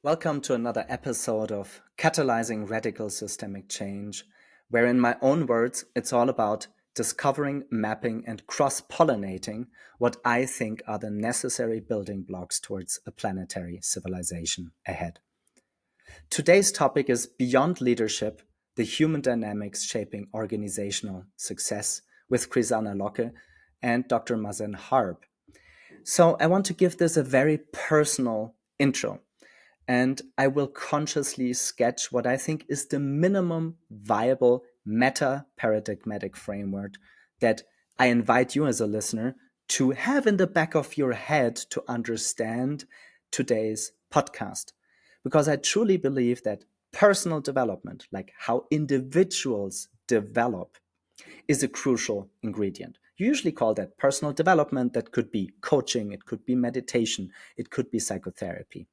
Welcome to another episode of Catalyzing Radical Systemic Change, where, in my own words, it's all about discovering, mapping, and cross-pollinating what I think are the necessary building blocks towards a planetary civilization ahead. Today's topic is Beyond Leadership, the Human Dynamics Shaping Organizational Success with Krisana Locke and Dr. Mazen. So I want to give this a very personal intro. And I will consciously sketch what I think is the minimum viable meta-paradigmatic framework that I invite you as a listener to have in the back of your head to understand today's podcast. Because I truly believe that personal development, like how individuals develop, is a crucial ingredient. You usually call that personal development. That could be coaching, it could be meditation, it could be psychotherapy.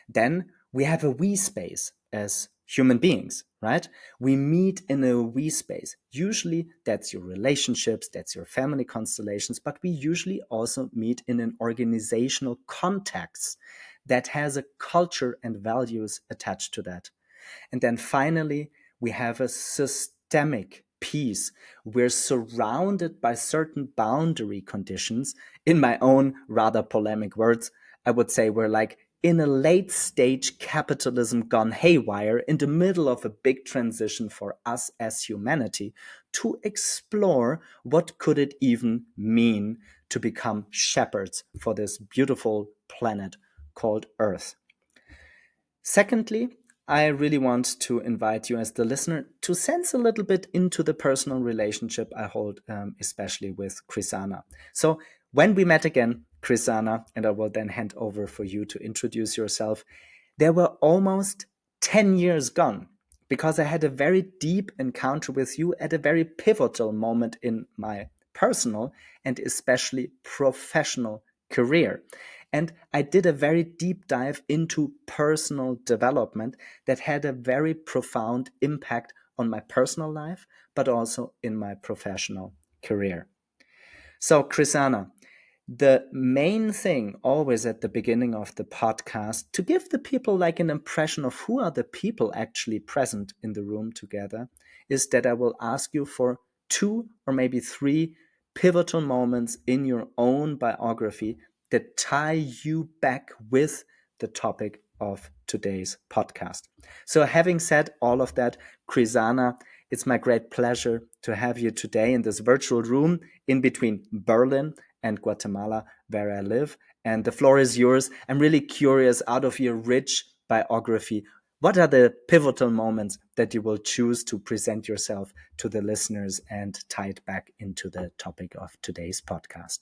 Then we have a we space as human beings, right? We meet in a we space. Usually that's your relationships, that's your family constellations, but we usually also meet in an organizational context that has a culture and values attached to that. And then finally, we have a systemic piece. We're surrounded by certain boundary conditions. In my own rather polemic words, I would say we're like in a late stage capitalism gone haywire in the middle of a big transition for us as humanity to explore what could it even mean to become shepherds for this beautiful planet called Earth. Secondly, I really want to invite you as the listener to sense a little bit into the personal relationship I hold, especially with Krisana. So when we met again, Krisana, and I will then hand over for you to introduce yourself, there were almost 10 years gone because I had a very deep encounter with you at a very pivotal moment in my personal and especially professional career. And I did a very deep dive into personal development that had a very profound impact on my personal life, but also in my professional career. So, Krisana, the main thing always at the beginning of the podcast to give the people like an impression of who are the people actually present in the room together is that I will ask you for 2 or maybe 3 pivotal moments in your own biography that tie you back with the topic of today's podcast. So having said all of that, Krisana, it's my great pleasure to have you today in this virtual room in between Berlin and Guatemala, where I live. And the floor is yours. I'm really curious, out of your rich biography, what are the pivotal moments that you will choose to present yourself to the listeners and tie it back into the topic of today's podcast?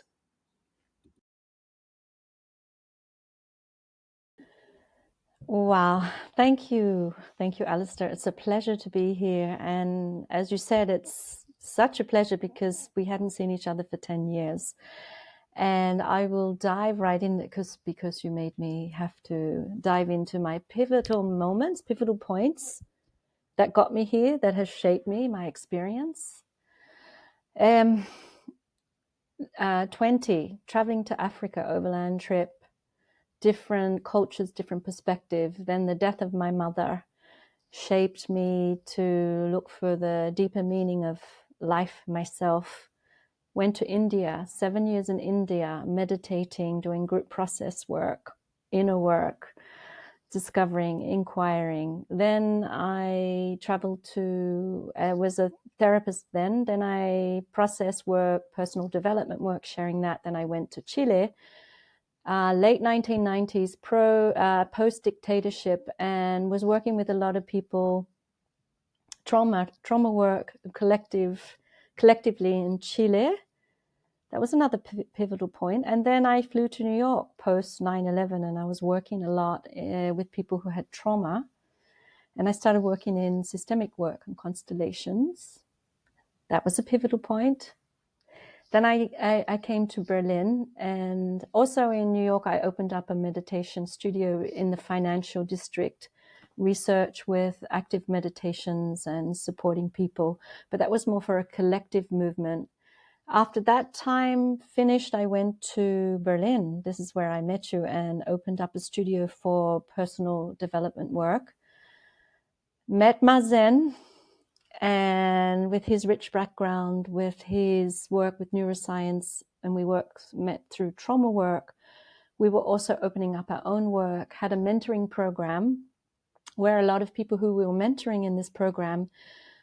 Wow. Thank you. Thank you, Alistair. It's a pleasure to be here. And as you said, it's such a pleasure because we hadn't seen each other for 10 years. And I will dive right in because you made me have to dive into my pivotal moments, pivotal points that got me here, that has shaped me, my experience. 20, traveling to Africa, overland trip, different cultures, different perspective. Then the death of my mother shaped me to look for the deeper meaning of life myself. Went to India, 7 years in India, meditating, doing group process work, inner work, discovering, inquiring. Then I traveled to, I was a therapist then I process work, personal development work, sharing that. Then I went to Chile, late 1990s, post-dictatorship, and was working with a lot of people, trauma work, collectively in Chile. That was another pivotal point. And then I flew to New York post 9/11, and I was working a lot with people who had trauma. And I started working in systemic work and constellations. That was a pivotal point. Then I came to Berlin, and also in New York, I opened up a meditation studio in the financial district, research with active meditations and supporting people. But that was more for a collective movement. After that time finished, I went to Berlin. This is where I met you, and opened up a studio for personal development work. Met Mazen, and with his rich background, with his work with neuroscience, and met through trauma work. We were also opening up our own work, had a mentoring program where a lot of people who we were mentoring in this program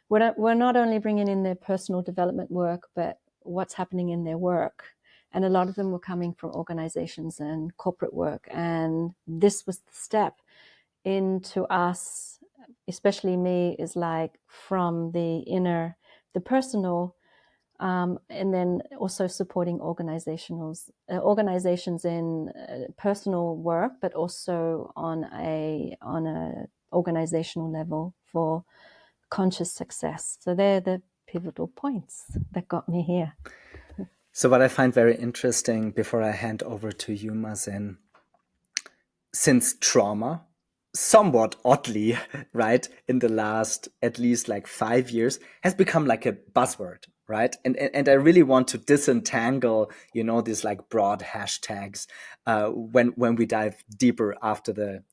were not only bringing in their personal development work, but what's happening in their work. And a lot of them were coming from organizations and corporate work. And this was the step into us, especially me, is like from the inner, the personal, and then also supporting organizations in personal work, but also on a organizational level for conscious success. So they're the pivotal points that got me here. So what I find very interesting before I hand over to you, Mazen, since trauma, somewhat oddly, right, in the last at least like 5 years, has become like a buzzword, right? And I really want to disentangle, these like broad hashtags when we dive deeper after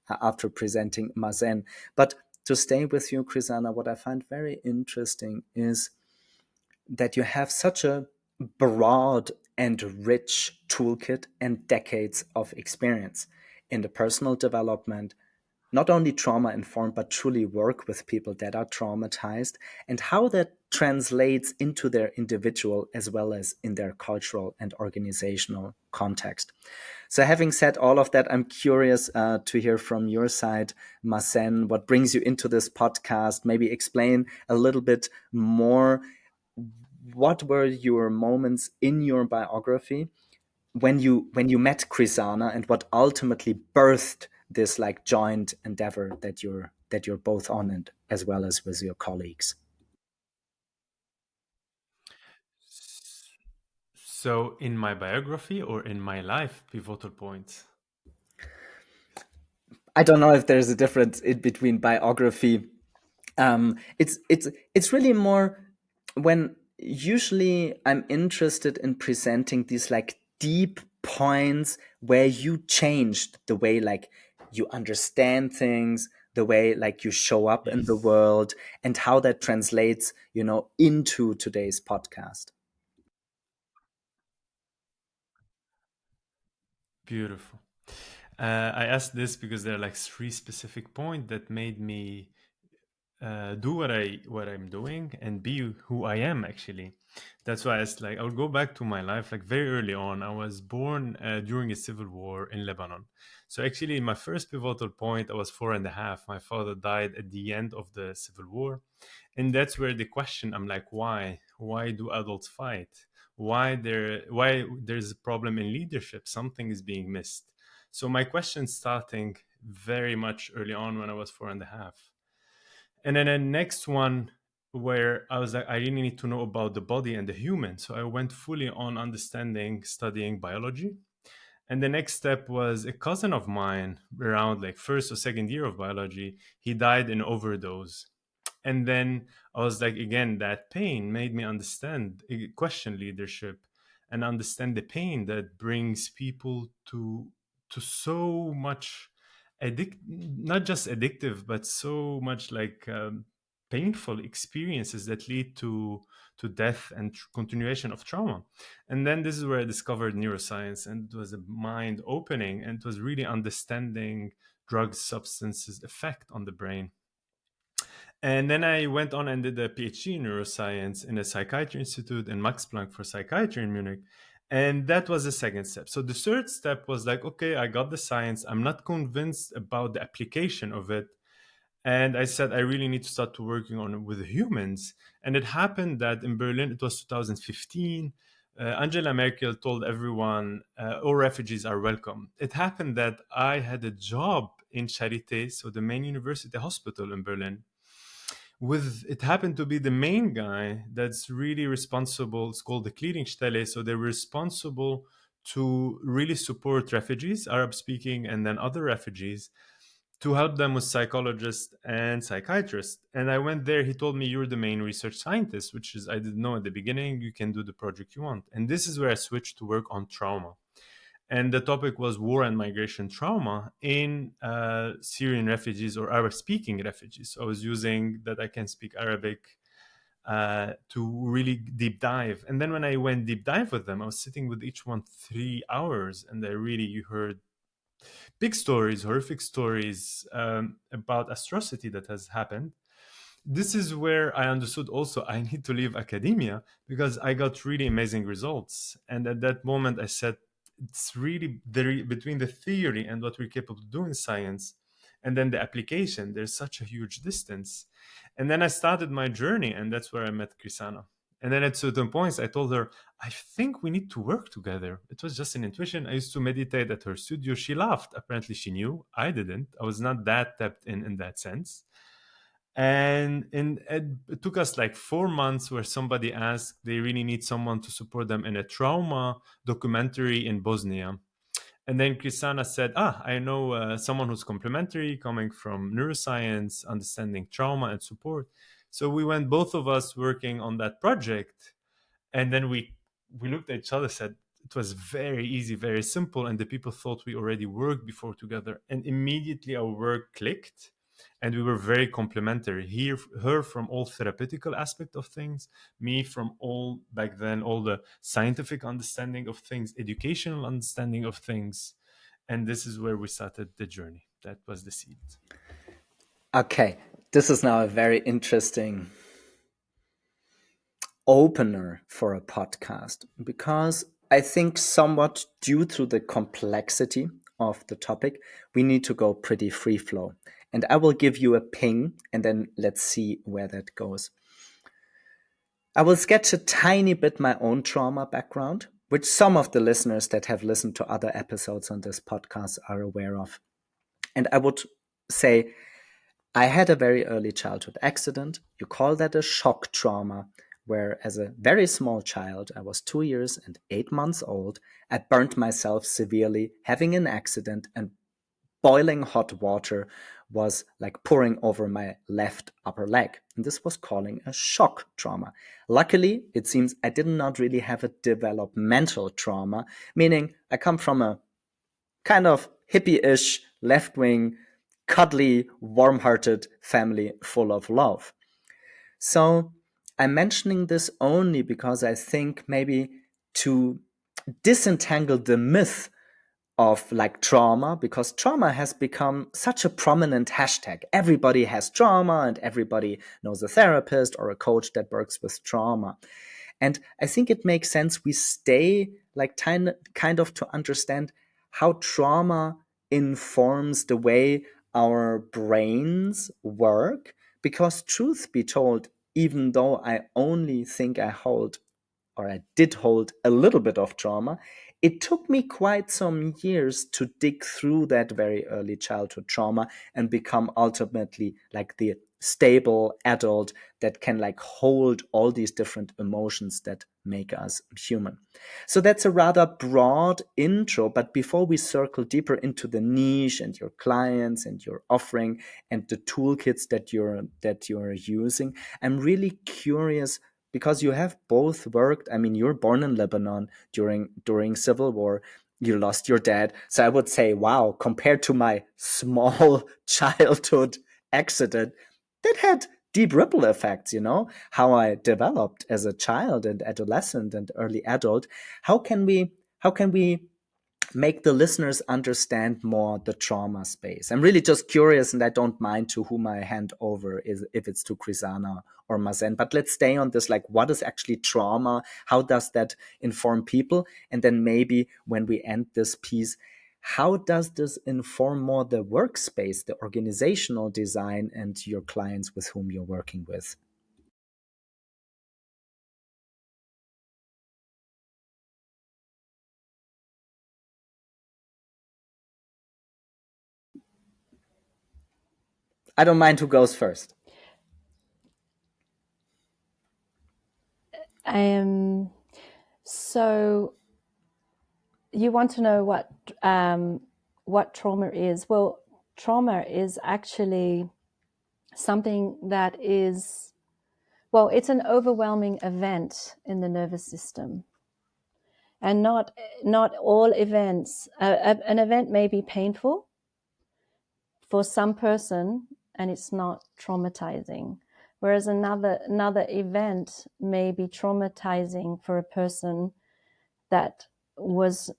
after presenting Mazen. But to stay with you, Krisana, what I find very interesting is that you have such a broad and rich toolkit and decades of experience in the personal development, not only trauma informed, but truly work with people that are traumatized, and how that translates into their individual as well as in their cultural and organizational context. So, having said all of that, I'm curious to hear from your side, Mazen, what brings you into this podcast. Maybe explain a little bit more, what were your moments in your biography when you met Krisana, and what ultimately birthed this like joint endeavor that you're both on, and as well as with your colleagues. So, in my biography or in my life pivotal points? I don't know if there's a difference in between biography. It's really more when usually I'm interested in presenting these like deep points where you changed the way like you understand things, the way like you show up in the Yes. world, and how that translates, into today's podcast. Beautiful. I asked this because there are like three specific points that made me do what I'm doing and be who I am actually. That's why it's like I'll go back to my life like very early on. I was born during a civil war in Lebanon. So actually, my first pivotal point, I was 4.5. My father died at the end of the civil war, and that's where the question, I'm like, why do adults fight? Why there's a problem in leadership? Something is being missed. So my question starting very much early on when I was 4.5. And then the next one, where I was like, I really need to know about the body and the human. So I went fully on understanding, studying biology. And the next step was a cousin of mine around like first or second year of biology. He died in overdose. And then I was like, again, that pain made me understand, question leadership, and understand the pain that brings people to so much not just addictive, but so much like painful experiences that lead to death and continuation of trauma. And then this is where I discovered neuroscience, and it was a mind opening, and it was really understanding drugs, substances effect on the brain. And then I went on and did a PhD in neuroscience in a psychiatry institute in Max Planck for psychiatry in Munich. And that was the second step. So the third step was like, okay, I got the science. I'm not convinced about the application of it. And I said, I really need to start to working on it with humans. And it happened that in Berlin, it was 2015. Angela Merkel told everyone, all refugees are welcome. It happened that I had a job in Charité, so the main university hospital in Berlin, with it happened to be the main guy that's really responsible. It's called the Clearingstelle, so they're responsible to really support refugees, Arab speaking, and then other refugees, to help them with psychologists and psychiatrists. And I went there. He told me, "You're the main research scientist," which is, I didn't know at the beginning. "You can do the project you want." And this is where I switched to work on trauma. And the topic was war and migration trauma in Syrian refugees or Arab speaking refugees. So I was using that I can speak Arabic to really deep dive. And then when I went deep dive with them, I was sitting with each one 3 hours, and you heard big stories, horrific stories about atrocity that has happened. This is where I understood also I need to leave academia, because I got really amazing results. And at that moment, I said, it's really between the theory and what we're capable of doing in science, and then the application, there's such a huge distance. And then I started my journey, and that's where I met Krisana. And then at certain points, I told her, I think we need to work together. It was just an intuition. I used to meditate at her studio. She laughed. Apparently, she knew. I didn't. I was not that tapped in that sense. And it took us like 4 months where somebody asked they really need someone to support them in a trauma documentary in Bosnia. And then Krisana said, I know someone who's complementary, coming from neuroscience, understanding trauma and support. So we went, both of us, working on that project. And then we looked at each other, said it was very easy, very simple. And the people thought we already worked before together. And immediately our work clicked. And we were very complementary. Her from all therapeutical aspect of things, me from all, back then, all the scientific understanding of things, educational understanding of things. And this is where we started the journey. That was the seed. Okay, this is now a very interesting opener for a podcast, because I think somewhat due to the complexity of the topic, we need to go pretty free flow. And I will give you a ping, and then let's see where that goes. I will sketch a tiny bit my own trauma background, which some of the listeners that have listened to other episodes on this podcast are aware of. And I would say I had a very early childhood accident. You call that a shock trauma, where as a very small child, I was 2 years and 8 months old, I burnt myself severely having an accident, and boiling hot water was like pouring over my left upper leg. And this was calling a shock trauma. Luckily, it seems I did not really have a developmental trauma, meaning I come from a kind of hippie-ish, left-wing, cuddly, warm-hearted family full of love. So I'm mentioning this only because I think maybe to disentangle the myth of like trauma, because trauma has become such a prominent hashtag. Everybody has trauma and everybody knows a therapist or a coach that works with trauma. And I think it makes sense we stay like kind of to understand how trauma informs the way our brains work. Because truth be told, even though I only think I did hold a little bit of trauma, it took me quite some years to dig through that very early childhood trauma and become ultimately like the stable adult that can like hold all these different emotions that make us human. So that's a rather broad intro, but before we circle deeper into the niche and your clients and your offering and the toolkits that you're using, I'm really curious, because you have both worked. I mean, you're born in Lebanon during civil war. You lost your dad. So I would say, wow, compared to my small childhood accident, that had deep ripple effects, how I developed as a child and adolescent and early adult. How can we make the listeners understand more the trauma space? I'm really just curious, and I don't mind to whom I hand over, if it's to Krisana or Mazen. But let's stay on this, like, what is actually trauma? How does that inform people? And then maybe when we end this piece, how does this inform more the workspace, the organizational design, and your clients with whom you're working with? I don't mind who goes first. So you want to know what trauma is? Well, trauma is actually something that is, well, it's an overwhelming event in the nervous system. And not all events, an event may be painful for some person and it's not traumatizing. Whereas another event may be traumatizing for a person that was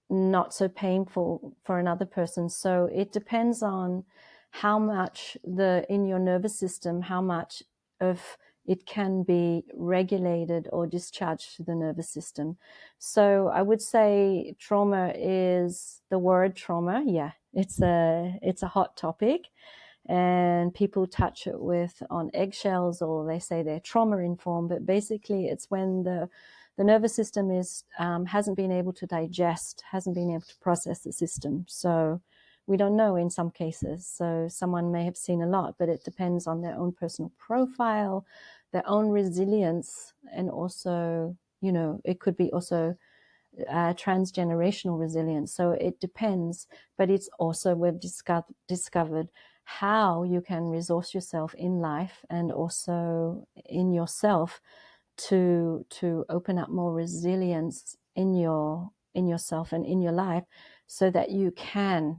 not so painful for another person. So it depends on how much in your nervous system, how much of it can be regulated or discharged to the nervous system. So I would say trauma is the word trauma. Yeah, it's a hot topic, and people touch it with on eggshells, or they say they're trauma informed. But basically, it's when the nervous system is hasn't been able to digest, hasn't been able to process the system. So we don't know in some cases. So someone may have seen a lot, but it depends on their own personal profile, their own resilience, and also, it could be also transgenerational resilience. So it depends, but it's also, we've discovered how you can resource yourself in life and also in yourself to open up more resilience in yourself and in your life, so that you can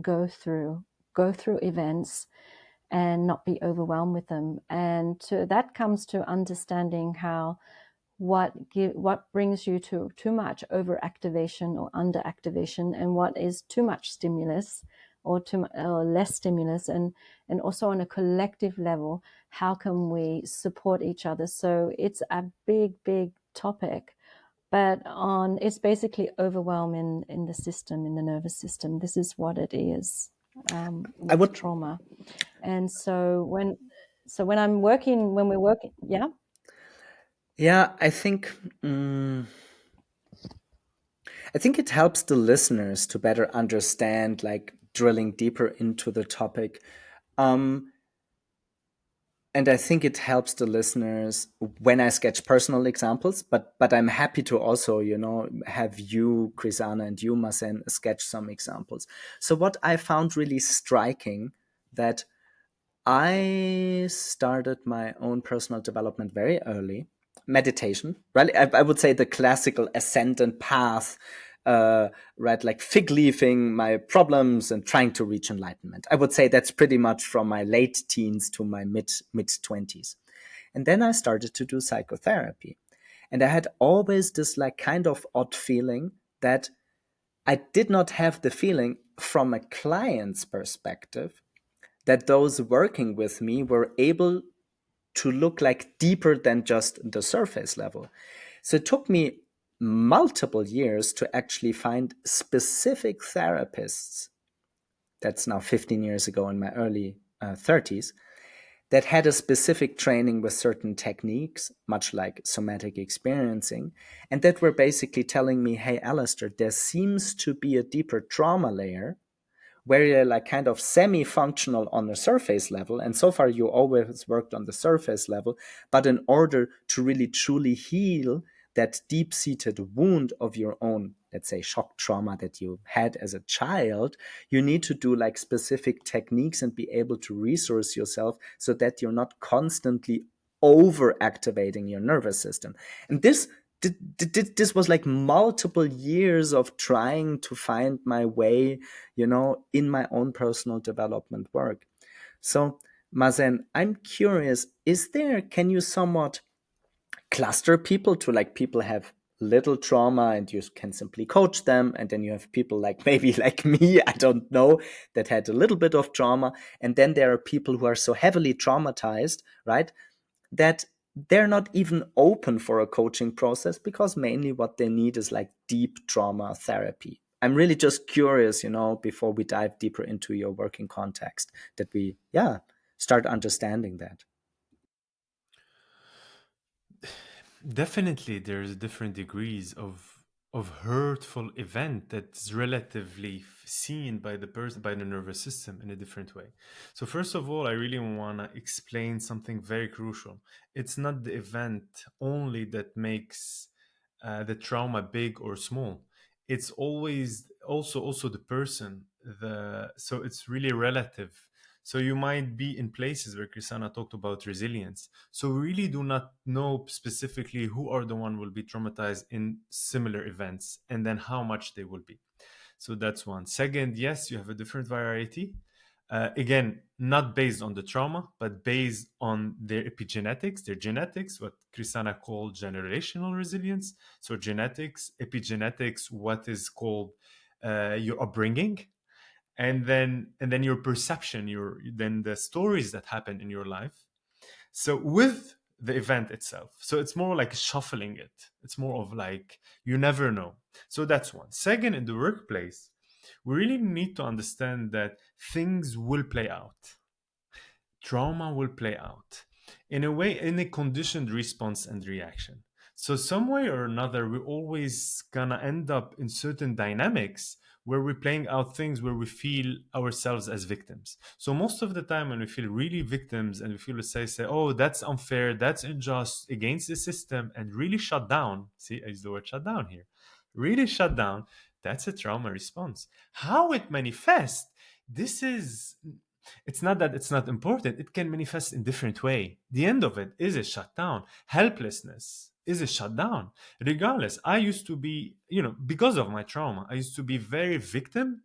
go through events and not be overwhelmed with them. And that comes to understanding how what brings you to too much overactivation or underactivation, and what is too much stimulus or less stimulus, and also on a collective level, how can we support each other? So it's a big topic, but it's basically overwhelm in the system, in the nervous system. This is what it is with trauma. And so when we're working, yeah. Yeah, I think it helps the listeners to better understand, like drilling deeper into the topic. And I think it helps the listeners when I sketch personal examples, but I'm happy to also, have you, Krisana, and you, Mazen, sketch some examples. So what I found really striking, that I started my own personal development very early. Meditation, right? I would say the classical ascendant path, right? Like fig leafing my problems and trying to reach enlightenment. I would say that's pretty much from my late teens to my mid 20s. And then I started to do psychotherapy. And I had always this like kind of odd feeling that I did not have the feeling from a client's perspective that those working with me were able to look like deeper than just the surface level. So it took me multiple years to actually find specific therapists. That's now 15 years ago, in my early 30s, that had a specific training with certain techniques, much like somatic experiencing, and that were basically telling me, hey, Alistair, there seems to be a deeper trauma layer where you're like kind of semi-functional on the surface level. And so far you always worked on the surface level, but in order to really truly heal that deep-seated wound of your own, let's say, shock trauma that you had as a child, you need to do like specific techniques and be able to resource yourself so that you're not constantly over-activating your nervous system. And this was like multiple years of trying to find my way, in my own personal development work. So, Mazen, I'm curious, can you somewhat cluster people to, like, people have little trauma and you can simply coach them, and then you have people like maybe like me, I don't know, that had a little bit of trauma, and then there are people who are so heavily traumatized, right, that they're not even open for a coaching process, because mainly what they need is like deep trauma therapy. I'm really just curious, before we dive deeper into your working context, that we, start understanding that. Definitely, there's different degrees of hurtful event that's relatively seen by the person, by the nervous system, in a different way. So first of all, I really want to explain something very crucial. It's not the event only that makes the trauma big or small. It's always also the person so it's really relative. So you might be in places where Krisana talked about resilience. So we really do not know specifically who are the one will be traumatized in similar events, and then how much they will be. So that's one. Second, yes, you have a different variety. Again, not based on the trauma, but based on their epigenetics, their genetics, what Krisana called generational resilience. So genetics, epigenetics, what is called your upbringing, and then your perception, your then the stories that happen in your life. So with the event itself, so it's more like shuffling it. It's more of like you never know. So that's one. Second, in the workplace, we really need to understand that things will play out. Trauma will play out in a way, in a conditioned response and reaction. So some way or another, we're always gonna end up in certain dynamics where we're playing out things where we feel ourselves as victims. So most of the time when we feel really victims and we feel, let's say, oh, that's unfair, that's unjust, against the system, and really shut down. See, I use the word shut down here. Really shut down. That's a trauma response. How it manifests, this is, it's not that it's not important. It can manifest in different way. The end of it is a shutdown. Helplessness is a shutdown. Regardless, I used to be, because of my trauma, I used to be very victim,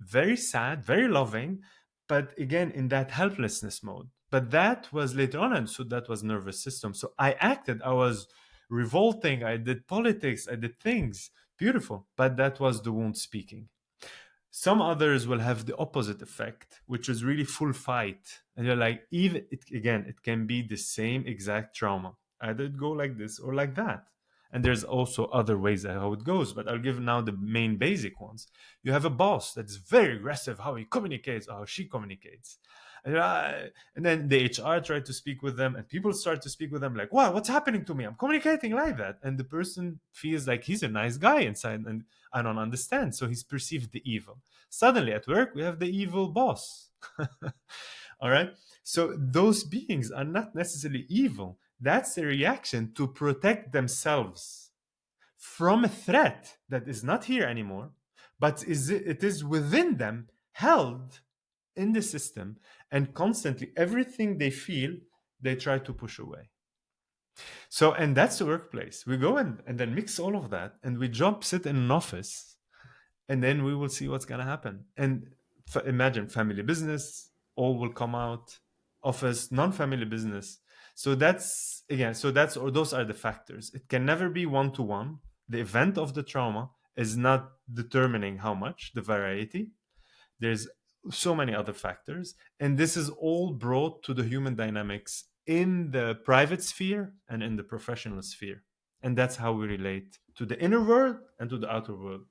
very sad, very loving, but again in that helplessness mode. But that was later on, and so that was nervous system. So I acted, I was revolting, I did politics, I did things beautiful, but that was the wound speaking. Some others will have the opposite effect, which is really full fight. And you're like, even again, it can be the same exact trauma. Either it go like this or like that. And there's also other ways that how it goes, but I'll give now the main basic ones. You have a boss that's very aggressive, how he communicates or how she communicates. And then the HR try to speak with them, and people start to speak with them like, wow, what's happening to me? I'm communicating like that. And the person feels like he's a nice guy inside, and I don't understand. So he's perceived the evil. Suddenly at work, we have the evil boss. All right. So those beings are not necessarily evil. That's a reaction to protect themselves from a threat that is not here anymore, but it is within them, held in the system, and constantly everything they feel, they try to push away. So, and that's the workplace. We go and then mix all of that, and we sit in an office, and then we will see what's going to happen. And imagine family business, all will come out, office, non-family business. So that's again, or those are the factors. It can never be one-to-one. The event of the trauma is not determining how much, the variety. There's so many other factors, and this is all brought to the human dynamics in the private sphere and in the professional sphere. And that's how we relate to the inner world and to the outer world.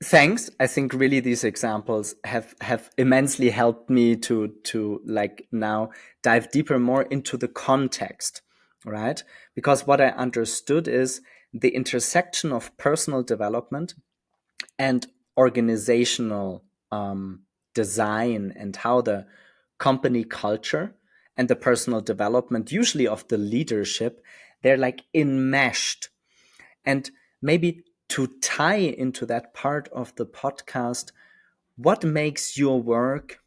Thanks. I think really these examples have immensely helped me to like now dive deeper more into the context, right? Because what I understood is the intersection of personal development and organizational design, and how the company culture and the personal development, usually of the leadership, they're like enmeshed. And maybe to tie into that part of the podcast, what makes your work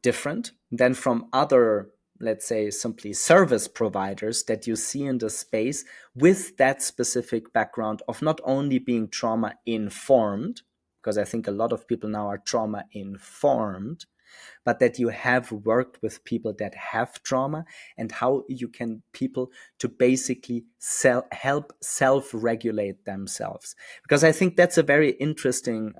different than from other, let's say, simply service providers that you see in the space with that specific background of not only being trauma informed, because I think a lot of people now are trauma informed, but that you have worked with people that have trauma, and how you can people to basically help self-regulate themselves. Because I think that's a very interesting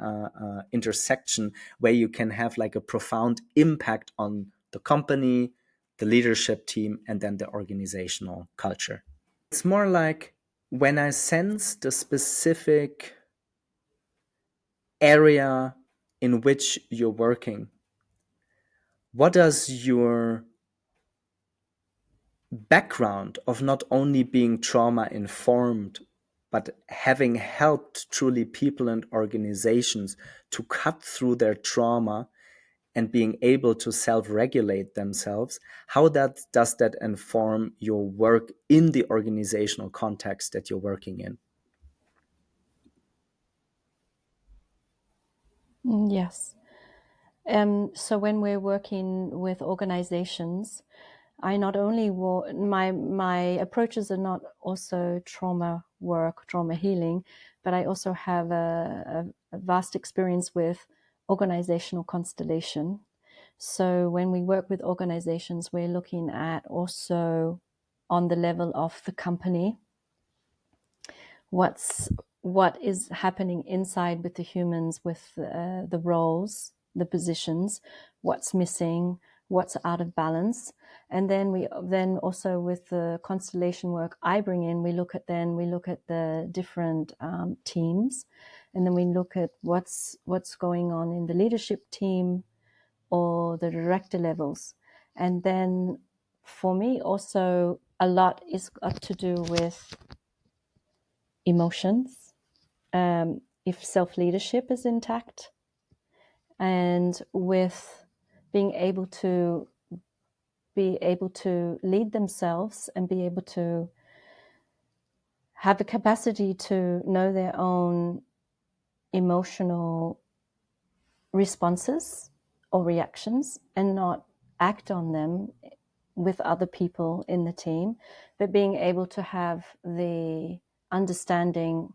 intersection where you can have like a profound impact on the company, the leadership team, and then the organizational culture. It's more like when I sense the specific area in which you're working, what does your background of not only being trauma informed, but having helped truly people and organizations to cut through their trauma and being able to self-regulate themselves, how does that inform your work in the organizational context that you're working in? Yes. So when we're working with organizations, I not only my approaches are not also trauma work, trauma healing, but I also have a vast experience with organizational constellation. So when we work with organizations, we're looking at also on the level of the company, what is happening inside with the humans, with the roles, the positions, what's missing, what's out of balance. And then also with the constellation work I bring in, we look at the different teams, and then we look at what's going on in the leadership team or the director levels. And then for me also a lot is got to do with emotions, if self-leadership is intact, and with being able to lead themselves and be able to have the capacity to know their own emotional responses or reactions and not act on them with other people in the team, but being able to have the understanding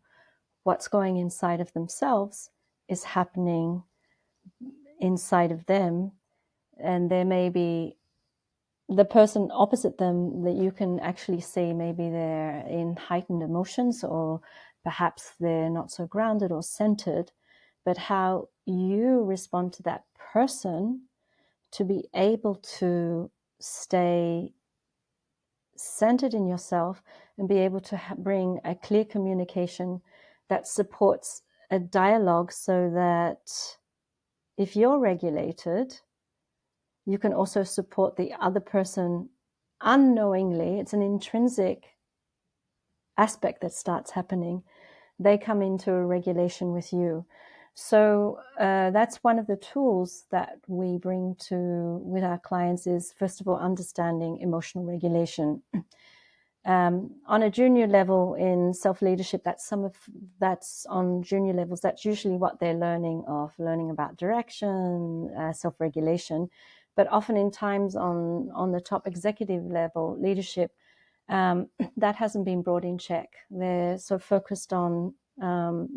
what's going inside of themselves is happening inside of them. And there may be the person opposite them that you can actually see, maybe they're in heightened emotions, or perhaps they're not so grounded or centered, but how you respond to that person to be able to stay centered in yourself and be able to bring a clear communication that supports a dialogue, so that if you're regulated, you can also support the other person unknowingly. It's an intrinsic aspect that starts happening. They come into a regulation with you. So that's one of the tools that we bring to with our clients, is first of all understanding emotional regulation. On a junior level in self-leadership, that's on junior levels. That's usually what they're learning about direction, self-regulation. But often in times on the top executive level leadership, that hasn't been brought in check. They're so focused on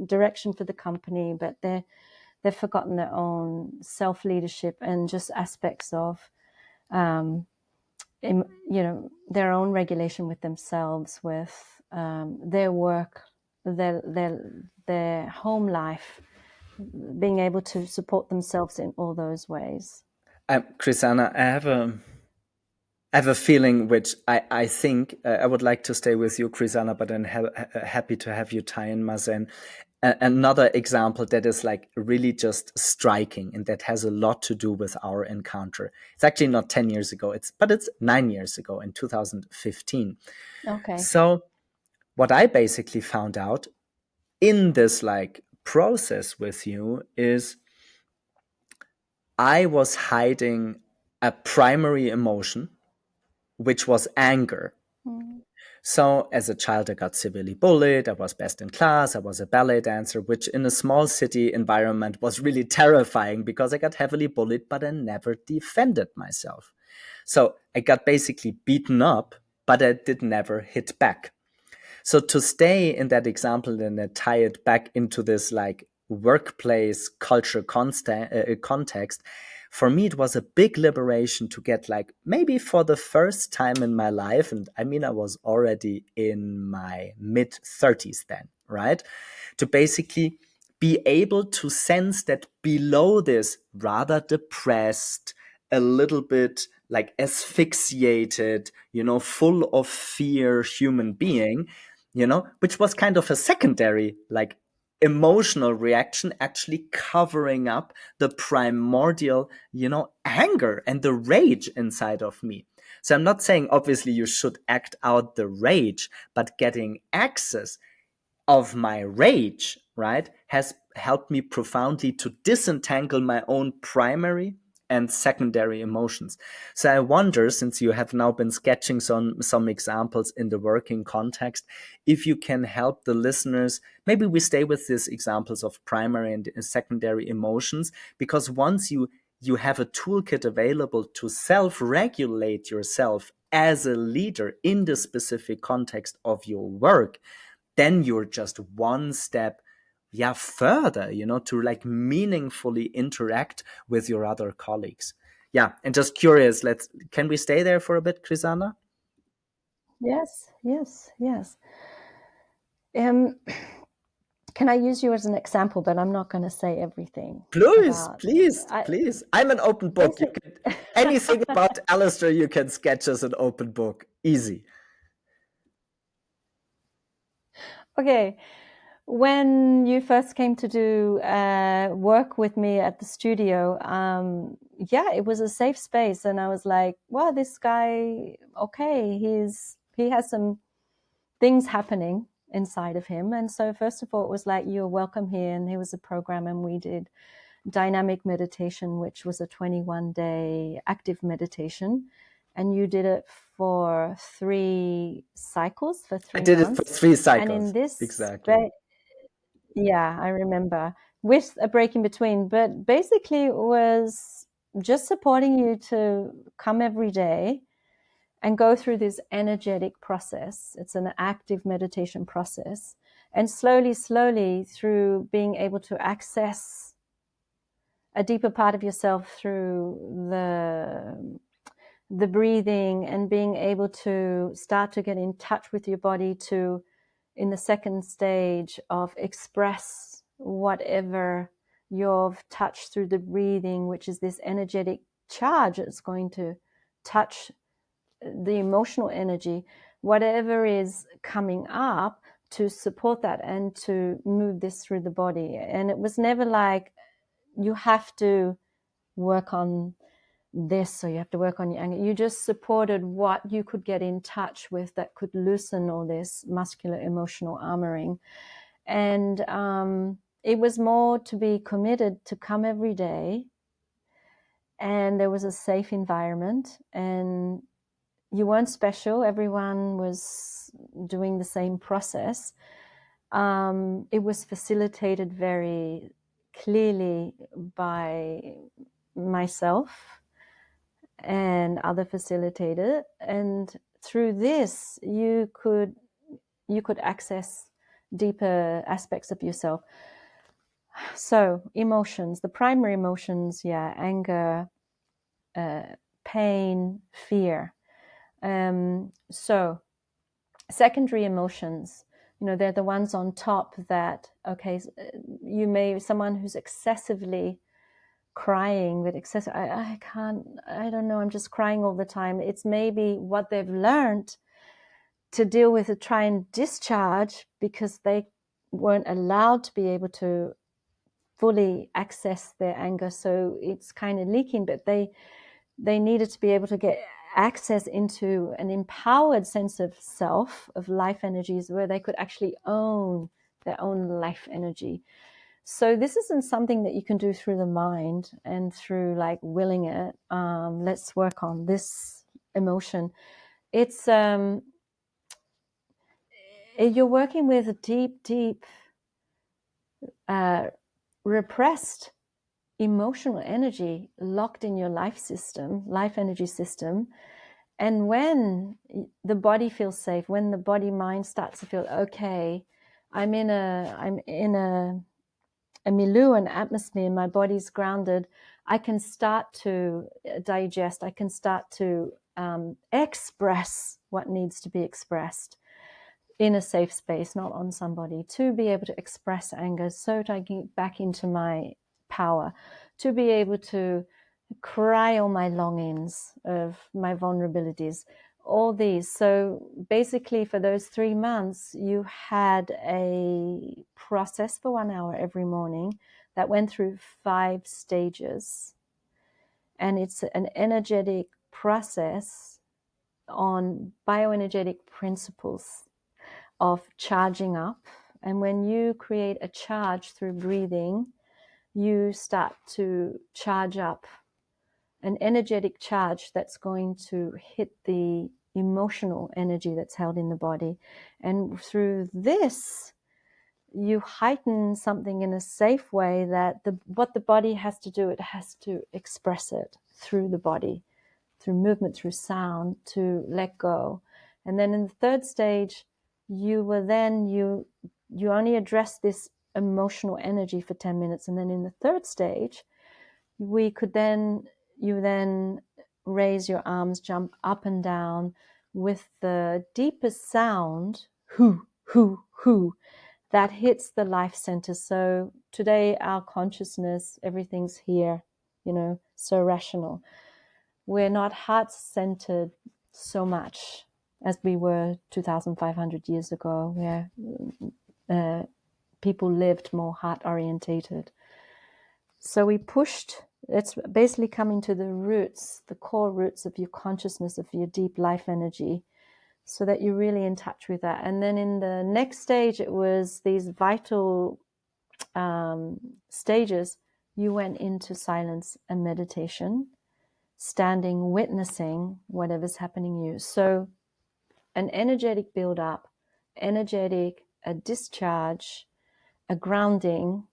direction for the company, but they've forgotten their own self-leadership and just aspects of their own regulation with themselves, with their work, their home life, being able to support themselves in all those ways. Krisana, I have a feeling which I think I would like to stay with you, Krisana, but I'm happy to have you tie in, Mazen. Another example that is like really just striking and that has a lot to do with our encounter. It's actually not 10 years ago, but it's 9 years ago, in 2015. Okay. So what I basically found out in this like process with you is I was hiding a primary emotion, which was anger. So as a child, I got severely bullied. I was best in class. I was a ballet dancer, which in a small city environment was really terrifying because I got heavily bullied, but I never defended myself. So I got basically beaten up, but I did never hit back. So to stay in that example and then tie it back into this like workplace culture context, for me, it was a big liberation to get like maybe for the first time in my life. And I mean, I was already in my mid 30s then, right? To basically be able to sense that below this rather depressed, a little bit like asphyxiated, full of fear human being, which was kind of a secondary, like emotional reaction, actually covering up the primordial, anger and the rage inside of me. So I'm not saying obviously you should act out the rage, but getting access of my rage, right, has helped me profoundly to disentangle my own primary and secondary emotions. So I wonder, since you have now been sketching some examples in the working context, if you can help the listeners, maybe we stay with these examples of primary and secondary emotions, because once you have a toolkit available to self-regulate yourself as a leader in the specific context of your work, then you're just one step further, to like meaningfully interact with your other colleagues. And just curious, can we stay there for a bit, Krisana? Yes. Can I use you as an example? But I'm not going to say everything Please, about. please. I'm an open book. Anything about Alistair you can sketch as an open book. Easy. Okay. When you first came to do work with me at the studio, it was a safe space, and I was like, "Wow, this guy, okay, he has some things happening inside of him." And so, first of all, it was like, "You're welcome here." And there was a program, and we did dynamic meditation, which was a 21-day active meditation, and you did it for 3 cycles for 3 I did it for months. 3 cycles. And in this exactly. yeah, I remember, with a break in between, but basically it was just supporting you to come every day and go through this energetic process. It's an active meditation process. And slowly, through being able to access a deeper part of yourself through the breathing, and being able to start to get in touch with your body, to, in the second stage, of express whatever you've touched through the breathing, which is this energetic charge. It's going to touch the emotional energy, whatever is coming up, to support that and to move this through the body. And it was never like, you have to work on this, or you have to work on your anger. You just supported what you could get in touch with that could loosen all this muscular emotional armoring. And it was more to be committed to come every day, and there was a safe environment, and you weren't special. Everyone was doing the same process. It was facilitated very clearly by myself and other facilitator, and through this you could access deeper aspects of yourself. So emotions, the primary emotions, anger, pain, fear. So secondary emotions, they're the ones on top that, okay, you may, someone who's excessively crying with excessive, I can't, I don't know, I'm just crying all the time. It's maybe what they've learned to deal with, to try and discharge, because they weren't allowed to be able to fully access their anger. So it's kind of leaking, but they needed to be able to get access into an empowered sense of self, of life energies, where they could actually own their own life energy. So this isn't something that you can do through the mind and through like willing it. Let's work on this emotion. It's you're working with a deep repressed emotional energy locked in your life energy system. And when the body feels safe, when the body mind starts to feel okay, I'm in a milieu, an atmosphere, my body's grounded, I can start to digest, I can start to express what needs to be expressed in a safe space, not on somebody, to be able to express anger, so to get back into my power, to be able to cry all my longings of my vulnerabilities, all these. So basically for those 3 months, you had a process for 1 hour every morning that went through 5 stages. And it's an energetic process on bioenergetic principles of charging up. And when you create a charge through breathing, you start to charge up an energetic charge that's going to hit the emotional energy that's held in the body. And through this, you heighten something in a safe way that what the body has to do, it has to express it through the body, through movement, through sound, to let go. And then in the third stage, you only address this emotional energy for 10 minutes. And then in the third stage, you then raise your arms, jump up and down with the deepest sound, hoo, hoo, hoo, that hits the life center. So today, our consciousness, everything's here, so rational. We're not heart-centered so much as we were 2,500 years ago, where people lived more heart-orientated. So we pushed, it's basically coming to the roots, the core roots of your consciousness, of your deep life energy, so that you're really in touch with that. And then in the next stage, it was these vital stages. You went into silence and meditation, standing, witnessing whatever's happening to you. So an energetic build-up, a discharge, a grounding,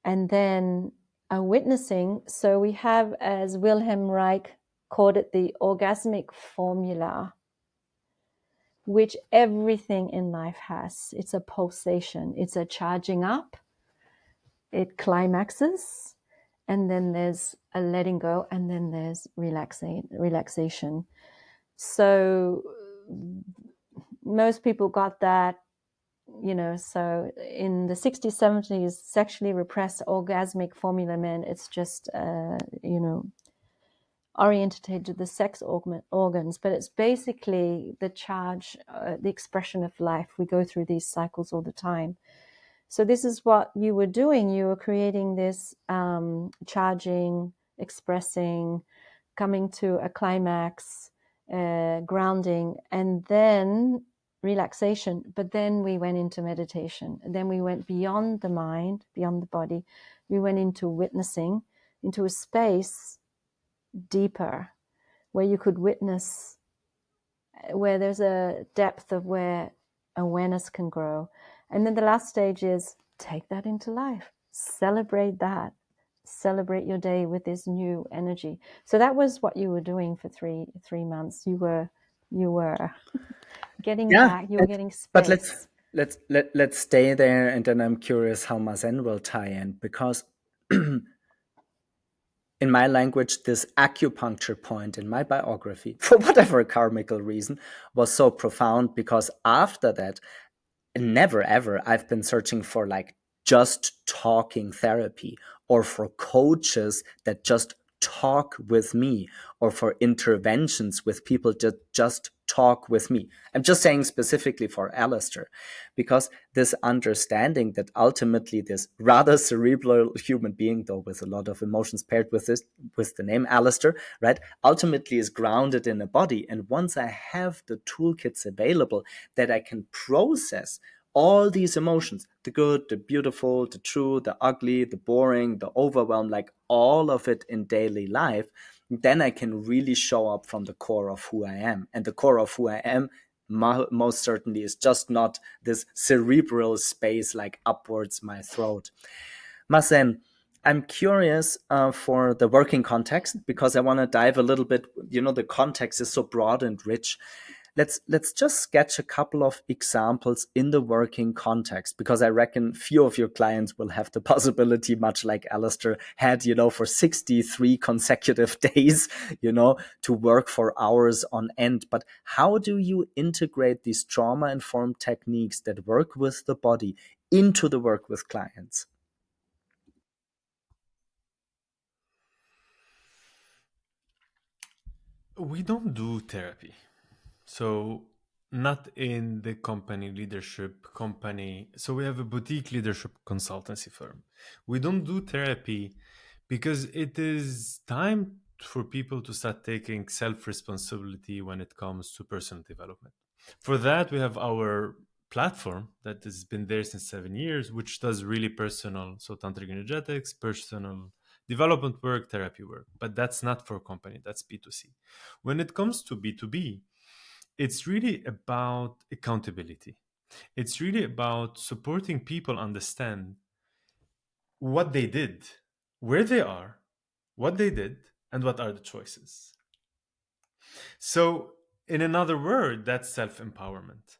and then a witnessing. So we have, as Wilhelm Reich called it, the orgasmic formula, which everything in life has. It's a pulsation. It's a charging up. It climaxes. And then there's a letting go. And then there's relaxation. So most people got that, so in the 60s, 70s, sexually repressed orgasmic formula men, it's just, oriented to the sex organs, but it's basically the charge, the expression of life. We go through these cycles all the time. So this is what you were doing. You were creating this charging, expressing, coming to a climax, grounding, and then relaxation. But then we went into meditation. And then we went beyond the mind, beyond the body. We went into witnessing, into a space deeper, where you could witness, where there's a depth of where awareness can grow. And then the last stage is take that into life, celebrate that, celebrate your day with this new energy. So that was what you were doing for three months. You were getting back, you were getting space. But let's stay there, and then I'm curious how Mazen will tie in, because in my language, this acupuncture point in my biography, for whatever karmical reason, was so profound, because after that, never ever I've been searching for like just talking therapy, or for coaches that just talk with me, or for interventions with people that just talk with me. I'm just saying specifically for Alistair, because this understanding that ultimately this rather cerebral human being, though with a lot of emotions paired with the name Alistair, right, ultimately is grounded in a body. And once I have the toolkits available that I can process all these emotions, the good, the beautiful, the true, the ugly, the boring, the overwhelmed, like all of it in daily life, then I can really show up from the core of who I am. And the core of who I am most certainly is just not this cerebral space like upwards my throat. Mazen, I'm curious for the working context, because I want to dive a little bit, the context is so broad and rich. Let's just sketch a couple of examples in the working context, because I reckon few of your clients will have the possibility, much like Alistair had, for 63 consecutive days, to work for hours on end. But how do you integrate these trauma-informed techniques that work with the body into the work with clients? We don't do therapy. So not in the company leadership company. So we have a boutique leadership consultancy firm. We don't do therapy because it is time for people to start taking self-responsibility when it comes to personal development. For that, we have our platform that has been there since 7 years, which does really personal, so tantric energetics, personal development work, therapy work, but that's not for company, that's B2C. When it comes to B2B, it's really about accountability. It's really about supporting people understand what they did, where they are, what they did, and what are the choices. So, in another word, that's self empowerment.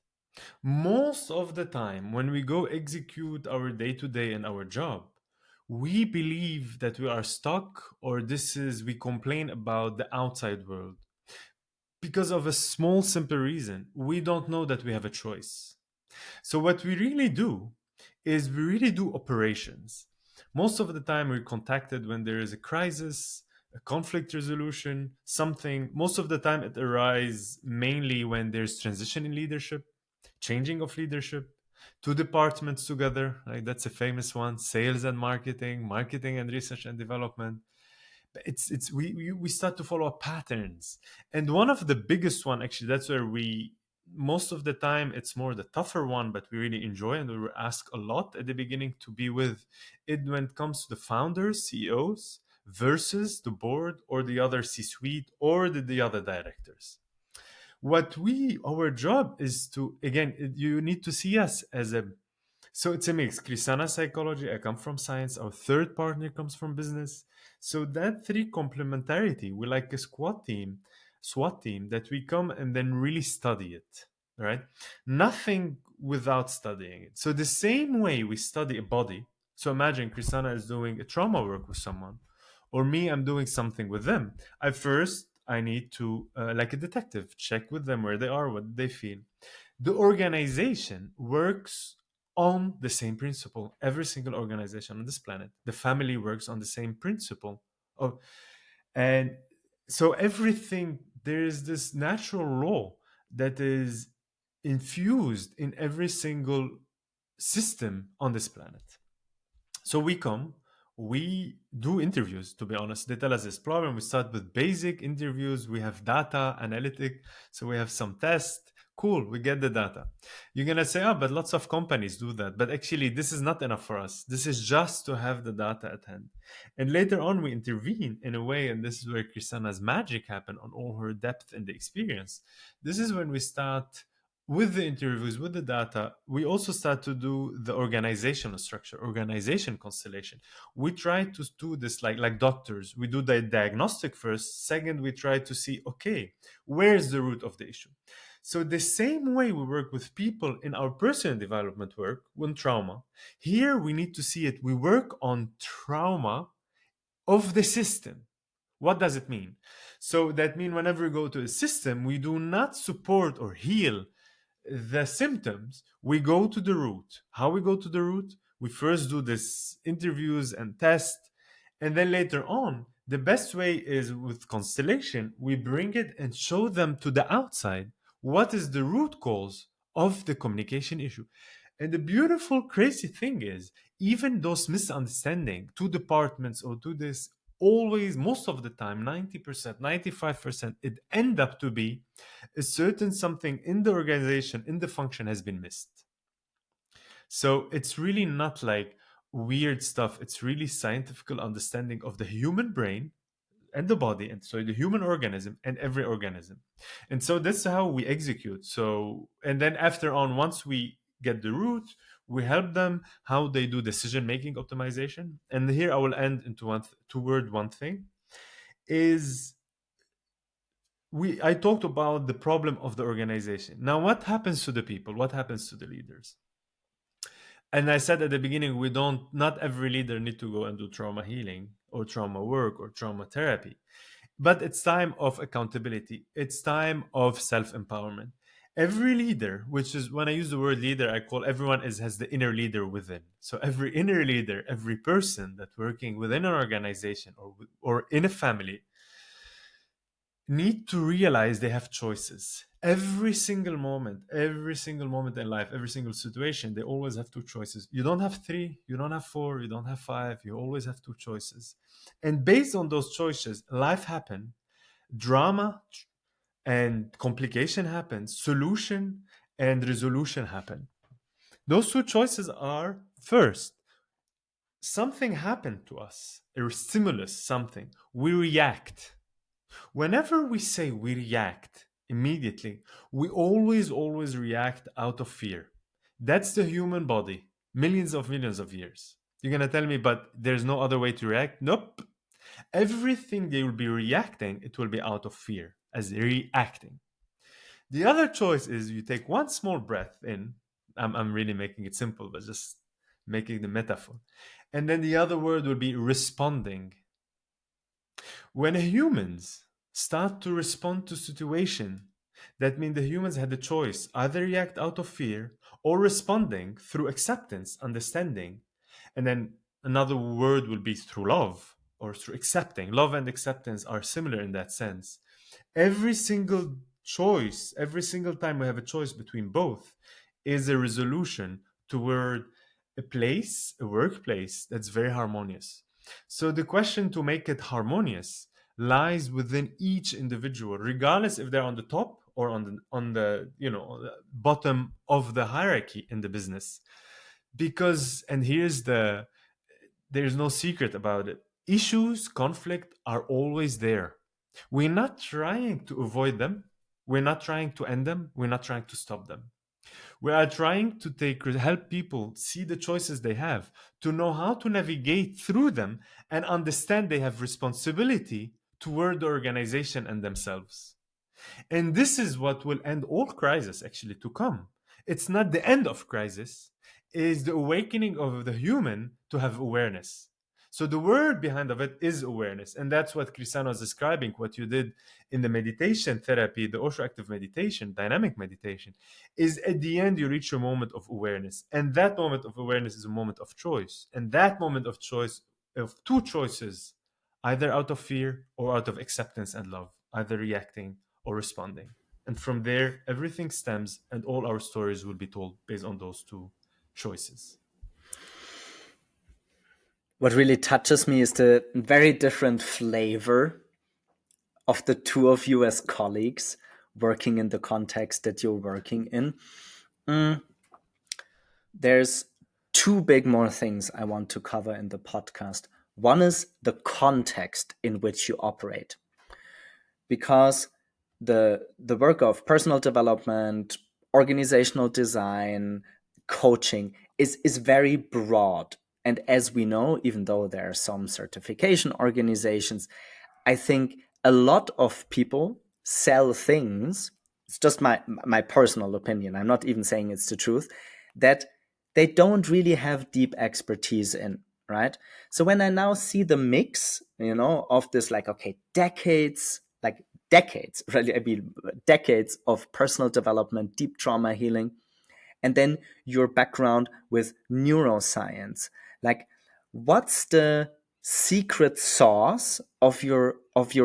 Most of the time, when we go execute our day to day and our job, we believe that we are stuck, or we complain about the outside world because of a small, simple reason. We don't know that we have a choice. So, what we really do is we really do operations. Most of the time, we're contacted when there is a crisis, a conflict resolution, something. Most of the time, it arises mainly when there's transition in leadership, changing of leadership, two departments together. Like that's a famous one: sales and marketing, marketing and research and development. We start to follow patterns, and one of the biggest one actually, that's where we most of the time it's more the tougher one, but we really enjoy and we were asked a lot at the beginning to be with it when it comes to the founders, CEOs versus the board or the other C-suite or the other directors. What we our job is to, again, you need to see us as a, so it's a mix. Krisana psychology, I come from science, our third partner comes from business. So that three complementarity, we like a SWAT team that we come and then really study it, right? Nothing without studying it. So the same way we study a body, so imagine Krisana is doing a trauma work with someone, or me, I'm doing something with them. I need to, like a detective, check with them where they are, what they feel. The organization works on the same principle. Every single organization on this planet, the family works on the same principle. Oh, and so everything, there is this natural law that is infused in every single system on this planet. So we do interviews, to be honest. They tell us this problem. We start with basic interviews. We have data analytic. So we have some tests. Cool, we get the data. You're going to say, oh, but lots of companies do that. But actually, this is not enough for us. This is just to have the data at hand. And later on, we intervene in a way, and this is where Krisana's magic happened on all her depth and the experience. This is when we start with the interviews, with the data. We also start to do the organizational structure, organization constellation. We try to do this like doctors. We do the diagnostic first. Second, we try to see, okay, where is the root of the issue? So the same way we work with people in our personal development work with trauma, here we need to see it. We work on trauma of the system. What does it mean? So that means whenever we go to a system, we do not support or heal the symptoms. We go to the root. How we go to the root? We first do this interviews and test, and then later on, the best way is with constellation. We bring it and show them to the outside what is the root cause of the communication issue. And the beautiful, crazy thing is, even those misunderstanding, two departments or to this, always, most of the time, 90%, 95%, it end up to be a certain something in the organization, in the function has been missed. So it's really not like weird stuff. It's really scientific understanding of the human brain and the body, and so the human organism and every organism. And so that's how we execute. So, and then after on, once we get the root, we help them how they do decision making optimization. And here I will end into one thing is, I talked about the problem of the organization. Now, what happens to the people? What happens to the leaders? And I said at the beginning, not every leader need to go and do trauma healing or trauma work or trauma therapy, but it's time of accountability. It's time of self-empowerment. Every leader, which is, when I use the word leader, I call everyone has the inner leader within. So every inner leader, every person that's working within an organization or in a family, need to realize they have choices. Every single moment in life, every single situation, they always have two choices. You don't have three, you don't have four, you don't have five, you always have two choices. And based on those choices, life happen, drama and complication happen, solution and resolution happen. Those two choices are, first, something happened to us, a stimulus, something, we react. Whenever we say we react immediately, we always react out of fear. That's the human body, millions of years. You're gonna tell me, but there's no other way to react? Nope. Everything they will be reacting, it will be out of fear, as reacting. The other choice is you take one small breath in. I'm really making it simple, but just making the metaphor. And then the other word will be responding. When humans start to respond to situation, that means the humans had a choice, either react out of fear or responding through acceptance, understanding. And then another word will be through love or through accepting. Love and acceptance are similar in that sense. Every single choice, every single time we have a choice between both, is a resolution toward a place, a workplace that's very harmonious. So the question to make it harmonious lies within each individual, regardless if they're on the top or on the bottom of the hierarchy in the business. Because, and there's no secret about it, issues, conflict are always there. We're not trying to avoid them. We're not trying to end them. We're not trying to stop them. We are trying to help people see the choices they have, to know how to navigate through them and understand they have responsibility toward the organization and themselves. And this is what will end all crisis actually to come. It's not the end of crisis, it's the awakening of the human to have awareness. So the word behind of it is awareness. And that's what Krisana was describing, what you did in the meditation therapy, the Osho active meditation, dynamic meditation, is at the end you reach a moment of awareness. And that moment of awareness is a moment of choice. And that moment of choice, of two choices, either out of fear or out of acceptance and love, either reacting or responding. And from there, everything stems, and all our stories will be told based on those two choices. What really touches me is the very different flavor of the two of you as colleagues working in the context that you're working in. There's two big more things I want to cover in the podcast. One is the context in which you operate, because the work of personal development, organizational design, coaching is very broad. And as we know, even though there are some certification organizations, I think a lot of people sell things. It's just my personal opinion. I'm not even saying it's the truth, that they don't really have deep expertise in, right? So when I now see the mix, of this, like, okay, decades, really, I mean, decades of personal development, deep trauma healing, and then your background with neuroscience, like, what's the secret sauce of your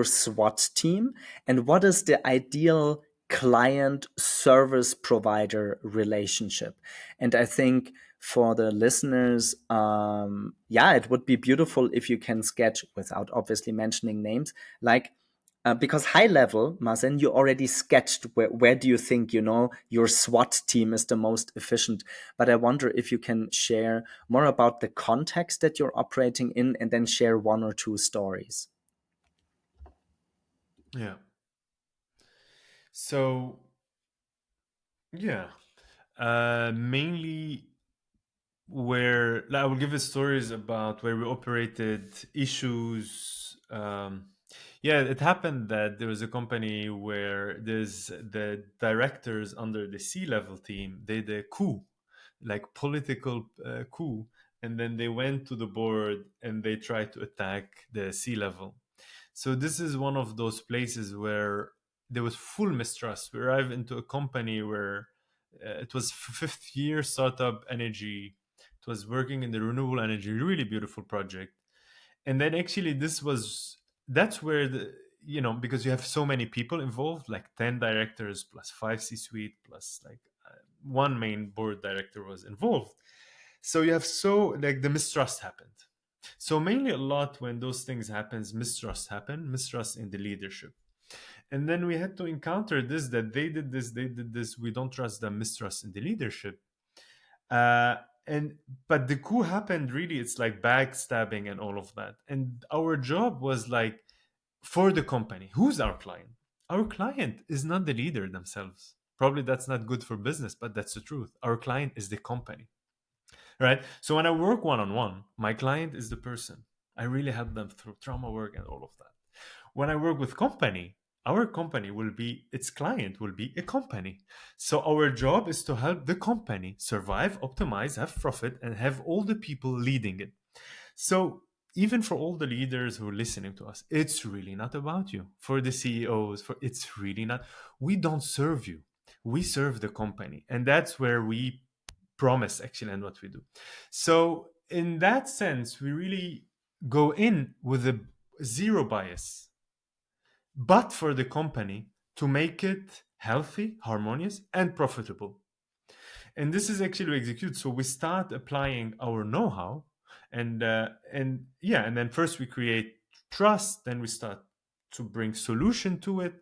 SWAT team, and what is the ideal client service provider relationship? And I think for the listeners, it would be beautiful if you can sketch, without obviously mentioning names, like, because high level, Mazen, you already sketched where do you think, your SWAT team is the most efficient. But I wonder if you can share more about the context that you're operating in, and then share one or two stories. Yeah. So, yeah. Mainly where, like, I will give you stories about where we operated issues. Yeah, it happened that there was a company where there's the directors under the C-level team, they did a coup, like political coup, and then they went to the board and they tried to attack the C-level. So this is one of those places where there was full mistrust. We arrived into a company where it was fifth year startup energy. It was working in the renewable energy, really beautiful project. And then actually that's where because you have so many people involved, like 10 directors plus 5 C-suite plus like one main board director was involved. So you have like the mistrust happened. So mainly a lot when those things happens, mistrust in the leadership. And then we had to encounter this, that they did this, we don't trust them, mistrust in the leadership. But the coup happened, really, it's like backstabbing and all of that. And our job was like, for the company, who's our client? Our client is not the leader themselves. Probably that's not good for business, but that's the truth. Our client is the company, right? So when I work one on one, my client is the person. I really help them through trauma work and all of that. When I work with company, our company will be, its client will be a company. So our job is to help the company survive, optimize, have profit, and have all the people leading it. So even for all the leaders who are listening to us, it's really not about you. For the CEOs, for it's really not. We don't serve you. We serve the company. And that's where we promise actually and what we do. So in that sense, we really go in with a zero bias, but for the company to make it healthy, harmonious, and profitable. And this is actually we execute. So we start applying our know-how, and yeah, and then first we create trust, then we start to bring solution to it,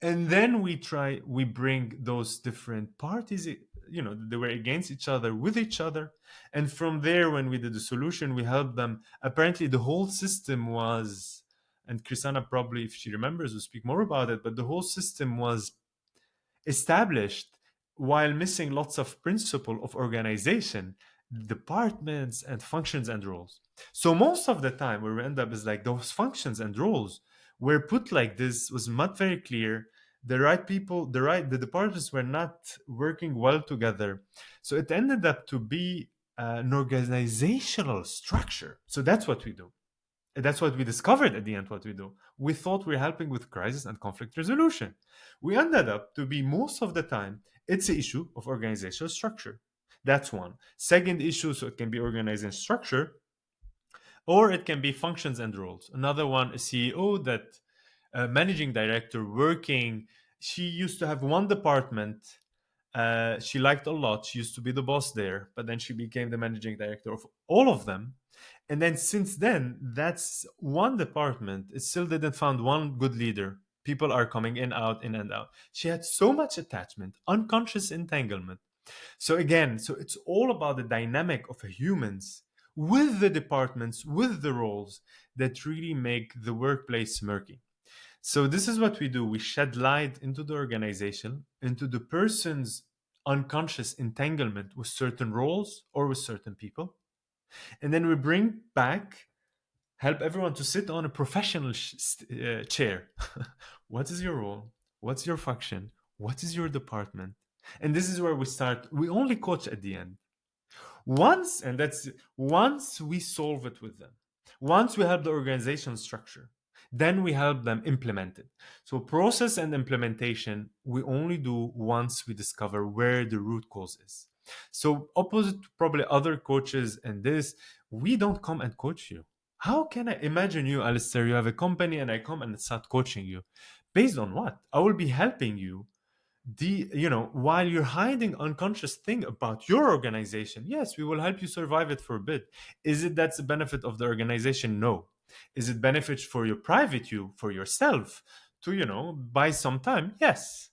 and then we bring those different parties, they were against each other with each other, and from there when we did the solution we helped them. Apparently the whole system was, and Krisana probably if she remembers will speak more about it, but the whole system was established while missing lots of principle of organization, departments and functions and roles. So most of the time where we end up is like those functions and roles were put like this, was not very clear. The right people, the departments were not working well together. So it ended up to be an organizational structure. So that's what we do. That's what we discovered at the end. What we do, we thought we are helping with crisis and conflict resolution. We ended up to be, most of the time, it's an issue of organizational structure. That's one. Second issue, so it can be organization structure, or it can be functions and roles. Another one, a CEO, that managing director working. She used to have one department she liked a lot. She used to be the boss there, but then she became the managing director of all of them. And then since then, that's one department. It still didn't find one good leader. People are coming in, out, in and out. She had so much attachment, unconscious entanglement. So again, so it's all about the dynamic of humans with the departments, with the roles that really make the workplace murky. So this is what we do. We shed light into the organization, into the person's unconscious entanglement with certain roles or with certain people. And then we bring back, help everyone to sit on a professional chair. What is your role? What's your function? What is your department? And this is where we start. We only coach at the end. Once we solve it with them, once we help the organization structure, then we help them implement it. So process and implementation we only do once we discover where the root cause is. So opposite to probably other coaches and this, we don't come and coach you. How can I imagine you, Alistair? You have a company and I come and start coaching you. Based on what? I will be helping you while you're hiding unconscious thing about your organization. Yes, we will help you survive it for a bit. Is it that's the benefit of the organization? No. Is it benefit for your private you, for yourself, to buy some time? Yes.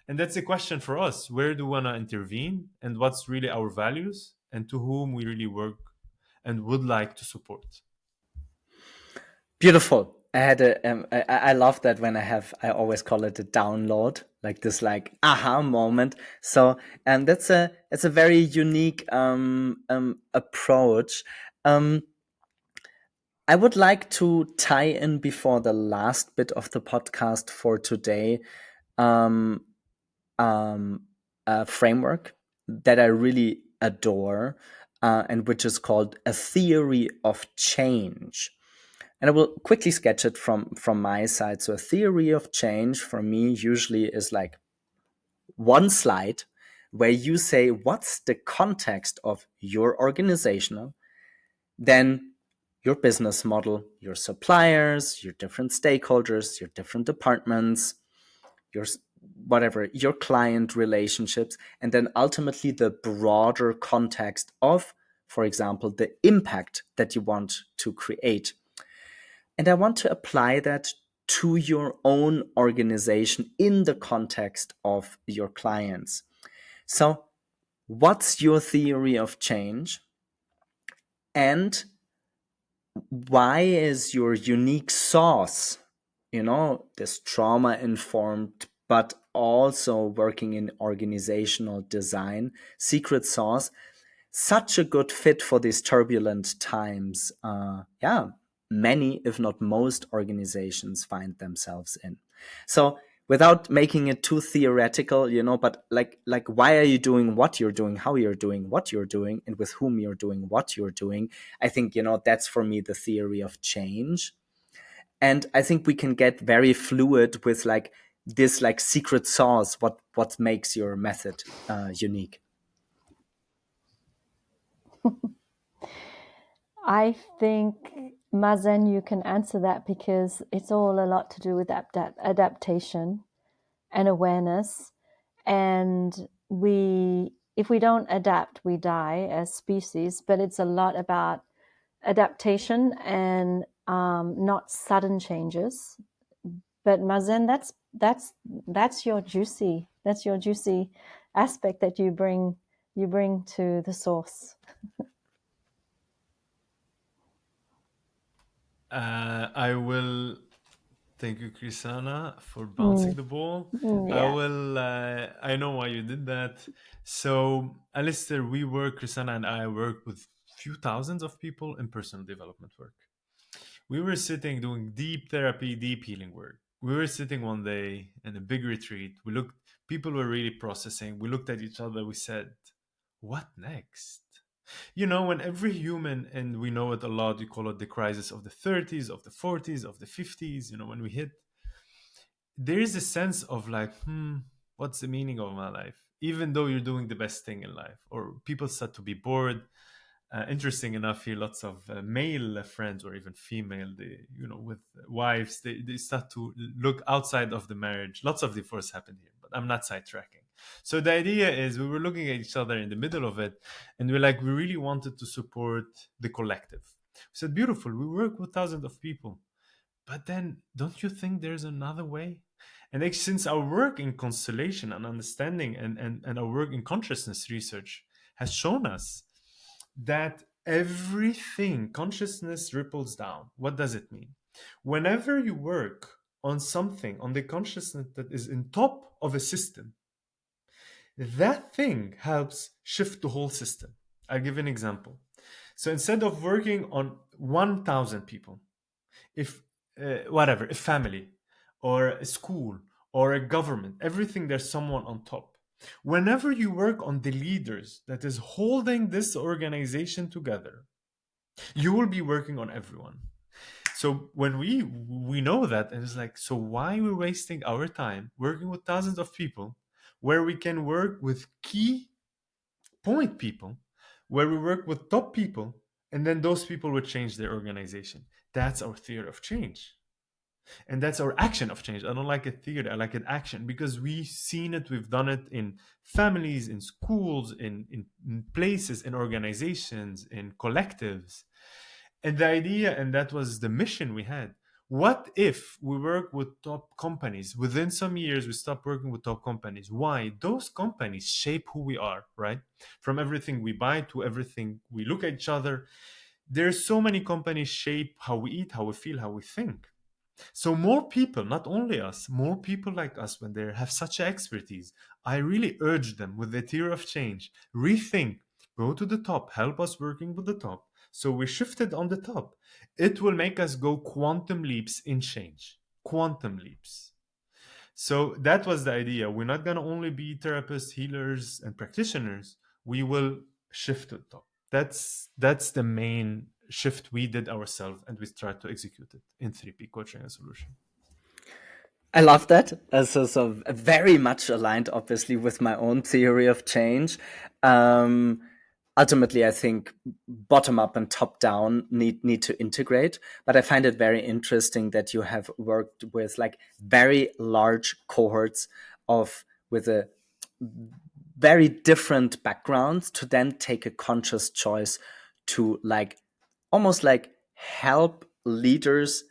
And that's a question for us. Where do we want to intervene, and what's really our values, and to whom we really work and would like to support? Beautiful. I had I love that when I always call it a download, like this, like aha moment. So, and it's a very unique approach. I would like to tie in before the last bit of the podcast for today, a framework that I really adore, and which is called a theory of change. And I will quickly sketch it from my side. So a theory of change for me usually is like one slide where you say what's the context of your organizational, then your business model, your suppliers, your different stakeholders, your different departments, your whatever, your client relationships, and then ultimately the broader context of, for example, the impact that you want to create. And I want to apply that to your own organization in the context of your clients. So what's your theory of change, and why is your unique sauce, this trauma informed but also working in organizational design secret sauce, such a good fit for these turbulent times? Many, if not most, organizations find themselves in. So without making it too theoretical, but like why are you doing what you're doing, how you're doing what you're doing, and with whom you're doing what you're doing? I think, that's for me the theory of change. And I think we can get very fluid with like this like secret sauce, what makes your method unique. I think, Mazen, you can answer that because it's all a lot to do with adaptation and awareness. And if we don't adapt, we die as species. But it's a lot about adaptation and not sudden changes. But Mazen, that's your juicy aspect that you bring to the source. I will thank you, Krisana, for bouncing the ball. Yeah. I know why you did that. So, Alistair, Krisana and I work with few thousands of people in personal development work. We were sitting doing deep therapy, deep healing work. We were sitting one day in a big retreat. People were really processing. We looked at each other. We said, what next? When every human, and we know it a lot, we call it the crisis of the 30s, of the 40s, of the 50s, when we hit, there is a sense of like, what's the meaning of my life? Even though you're doing the best thing in life, or people start to be bored. Interesting enough, here lots of male friends or even female, with wives, they start to look outside of the marriage. Lots of divorce happen here, but I'm not sidetracking. So the idea is we were looking at each other in the middle of it, and we're like, we really wanted to support the collective. We said, beautiful, we work with thousands of people, but then don't you think there's another way? And actually, since our work in constellation and understanding and our work in consciousness research has shown us that everything consciousness ripples down. What does it mean? Whenever you work on something, on the consciousness that is in top of a system, that thing helps shift the whole system. I'll give an example. So instead of working on 1,000 people, if a family or a school or a government, everything, there's someone on top. Whenever you work on the leaders that is holding this organization together, you will be working on everyone. So when we know that, and it's like, so why are we wasting our time working with thousands of people where we can work with key point people, where we work with top people, and then those people would change their organization? That's our theory of change. And that's our action of change. I don't like a theory, I like an action, because we've seen it, we've done it in families, in schools, in places, in organizations, in collectives. And the idea, and that was the mission we had, what if we work with top companies? Within some years, we stop working with top companies. Why? Those companies shape who we are, right? From everything we buy to everything we look at each other. There's so many companies shape how we eat, how we feel, how we think. So more people, not only us, more people like us, when they have such expertise, I really urge them with the theory of change, rethink, go to the top, help us working with the top. So we shifted on the top. It will make us go quantum leaps in change. Quantum leaps. So that was the idea. We're not going to only be therapists, healers, and practitioners. We will shift to the top. That's the main shift we did ourselves, and we tried to execute it in 3P coaching and solution. I love that. So very much aligned, obviously, with my own theory of change. Ultimately, I think bottom up and top down need to integrate. But I find it very interesting that you have worked with like very large cohorts with a very different backgrounds to then take a conscious choice to like almost like help leaders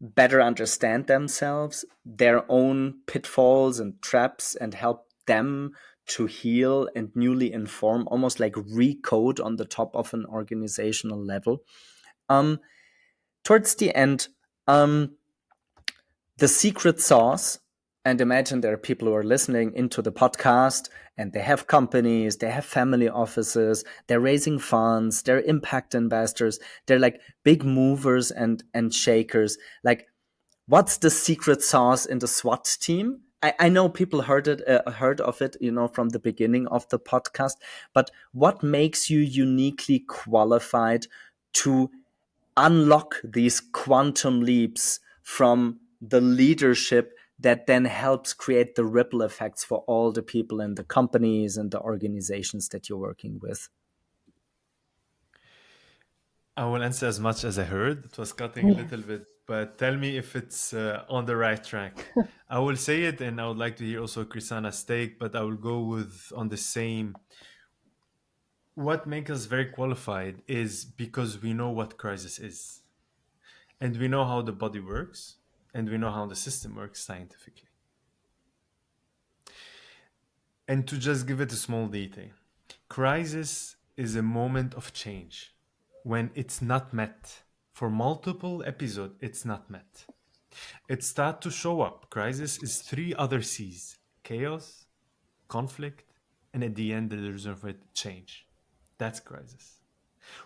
better understand themselves, their own pitfalls and traps, and help them to heal and newly inform, almost like recode on the top of an organizational level. Towards the end, the secret sauce, and imagine there are people who are listening into the podcast and they have companies, they have family offices, they're raising funds, they're impact investors, they're like big movers and shakers. Like, what's the secret sauce in the SWAT team? I know people heard of it, from the beginning of the podcast. But what makes you uniquely qualified to unlock these quantum leaps from the leadership that then helps create the ripple effects for all the people in the companies and the organizations that you're working with? I will answer as much as I heard. It was cutting a little bit, but tell me if it's on the right track. I will say it, and I would like to hear also Krisana's take, but I will go with on the same. What makes us very qualified is because we know what crisis is, and we know how the body works, and we know how the system works scientifically. And to just give it a small detail, crisis is a moment of change when it's not met. For multiple episodes, it's not met. It starts to show up. Crisis is three other C's: chaos, conflict, and at the end, the result of it, change. That's crisis.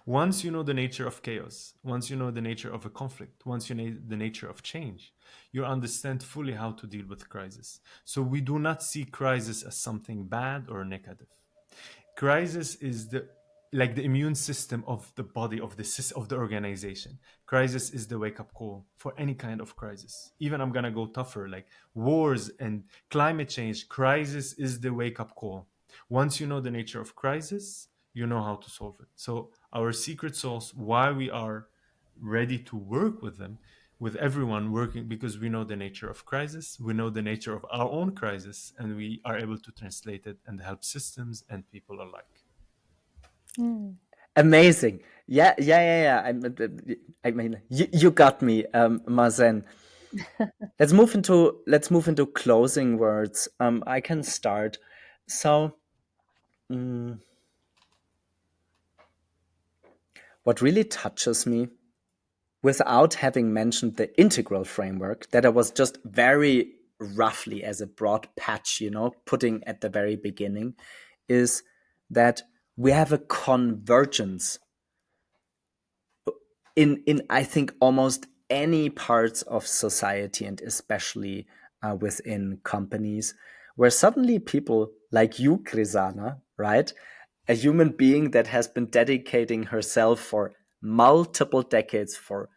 Once you know the nature of chaos, once you know the nature of a conflict, once you know the nature of change, you understand fully how to deal with crisis. So we do not see crisis as something bad or negative. Crisis is the immune system of the body of the organization. Crisis is the wake up call for any kind of crisis. Even I'm gonna go tougher, like wars and climate change. Crisis is the wake up call. Once you know the nature of crisis, you know how to solve it. So our secret sauce, why we are ready to work with them, with everyone working, because we know the nature of crisis, we know the nature of our own crisis, and we are able to translate it and help systems and people alike. Amazing. Yeah. I mean, you got me, Mazen. Let's move into closing words. I can start. So, what really touches me, without having mentioned the integral framework that I was just very roughly as a broad patch, putting at the very beginning, is that we have a convergence in I think almost any parts of society, and especially within companies, where suddenly people like you, Krisana, right, a human being that has been dedicating herself for multiple decades for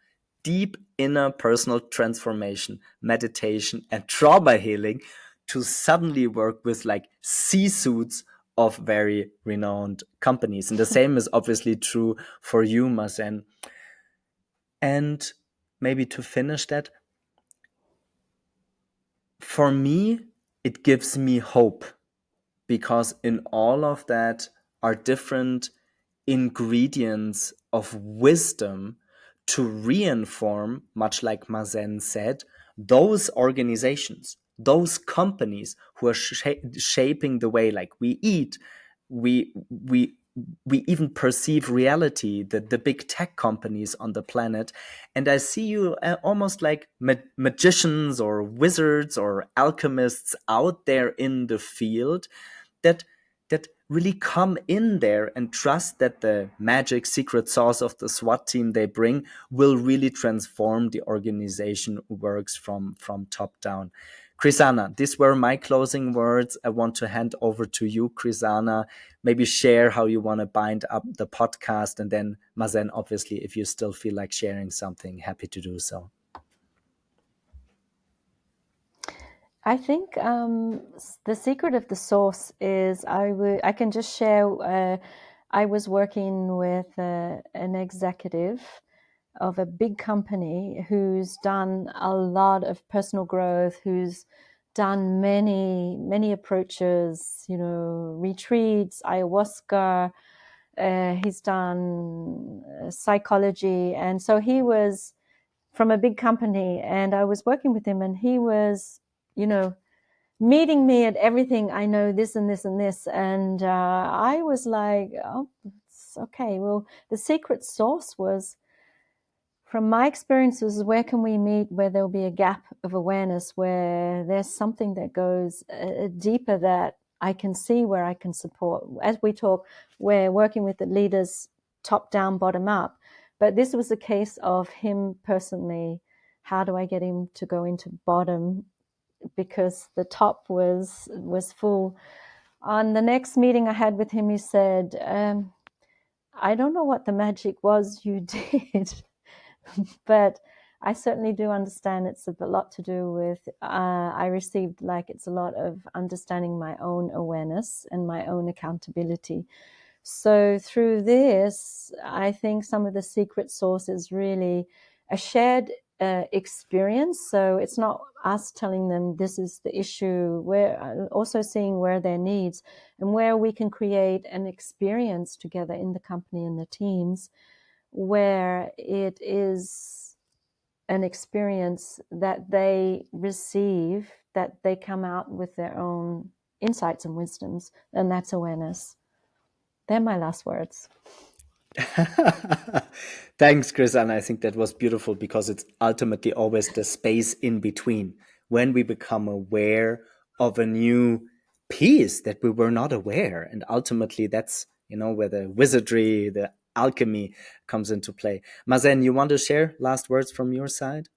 deep inner personal transformation, meditation, and trauma healing, to suddenly work with like C-suits of very renowned companies. And the same is obviously true for you, Mazen. And maybe to finish that, for me, it gives me hope, because in all of that are different ingredients of wisdom to reinform, much like Mazen said, those organizations, those companies who are shaping the way like we eat, we even perceive reality, the big tech companies on the planet. And I see you almost like magicians or wizards or alchemists out there in the field that really come in there and trust that the magic secret sauce of the SWAT team they bring will really transform the organization works from top down. Krisana, these were my closing words. I want to hand over to you, Krisana. Maybe share how you want to bind up the podcast, and then Mazen, obviously, if you still feel like sharing something, happy to do so. I think the secret of the sauce is I can just share. I was working with an executive of a big company who's done a lot of personal growth, who's done many approaches, retreats, ayahuasca. He's done psychology, and so he was from a big company, and I was working with him, and he was, meeting me at everything. I know this and this and this. And I was like, oh, it's okay. Well, the secret sauce was, from my experiences, where can we meet where there'll be a gap of awareness, where there's something that goes deeper that I can see, where I can support. As we talk, we're working with the leaders top down, bottom up. But this was a case of him personally. How do I get him to go into bottom? Because the top was full. On the next meeting I had with him, he said, I don't know what the magic was you did, but I certainly do understand it's a lot to do with, I received, like, it's a lot of understanding my own awareness and my own accountability. So through this, I think some of the secret sauce is really a shared experience. So it's not us telling them this is the issue. We're also seeing where their needs and where we can create an experience together in the company and the teams where it is an experience that they receive, that they come out with their own insights and wisdoms, and that's awareness. They're my last words. Thanks, Chris. And I think that was beautiful, because it's ultimately always the space in between when we become aware of a new piece that we were not aware. And ultimately, that's, where the wizardry, the alchemy comes into play. Mazen, you want to share last words from your side?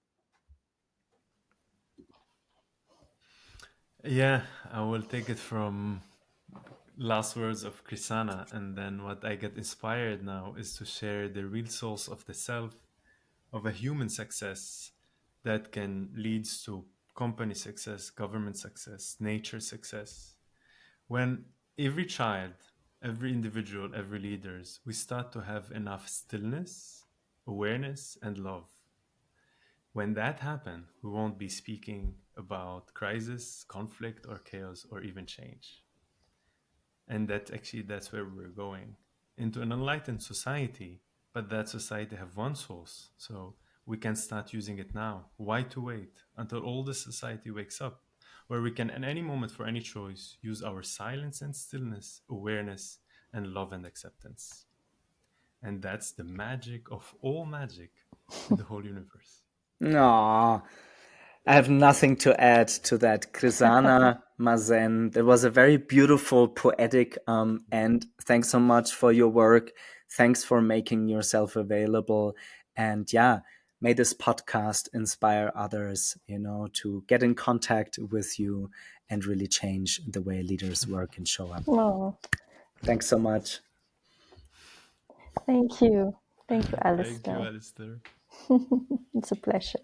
Yeah, I will take it from last words of Krisana, and then what I get inspired now is to share the real source of the self, of a human success that can leads to company success, government success, nature success. When every child, every individual, every leaders, we start to have enough stillness, awareness, and love. When that happens, we won't be speaking about crisis, conflict, or chaos, or even change. And that's where we're going, into an enlightened society. But that society have one source, so we can start using it now. Why to wait until all the society wakes up, where we can, at any moment, for any choice, use our silence and stillness, awareness, and love and acceptance. And that's the magic of all magic in the whole universe. Aww. I have nothing to add to that. Krisana, Mazen, that was a very beautiful, poetic end. Thanks so much for your work. Thanks for making yourself available. And yeah, may this podcast inspire others, to get in contact with you and really change the way leaders work and show up. Oh, Thanks so much. thank you. Thank you, Thank you, Alistair. Alistair. It's a pleasure.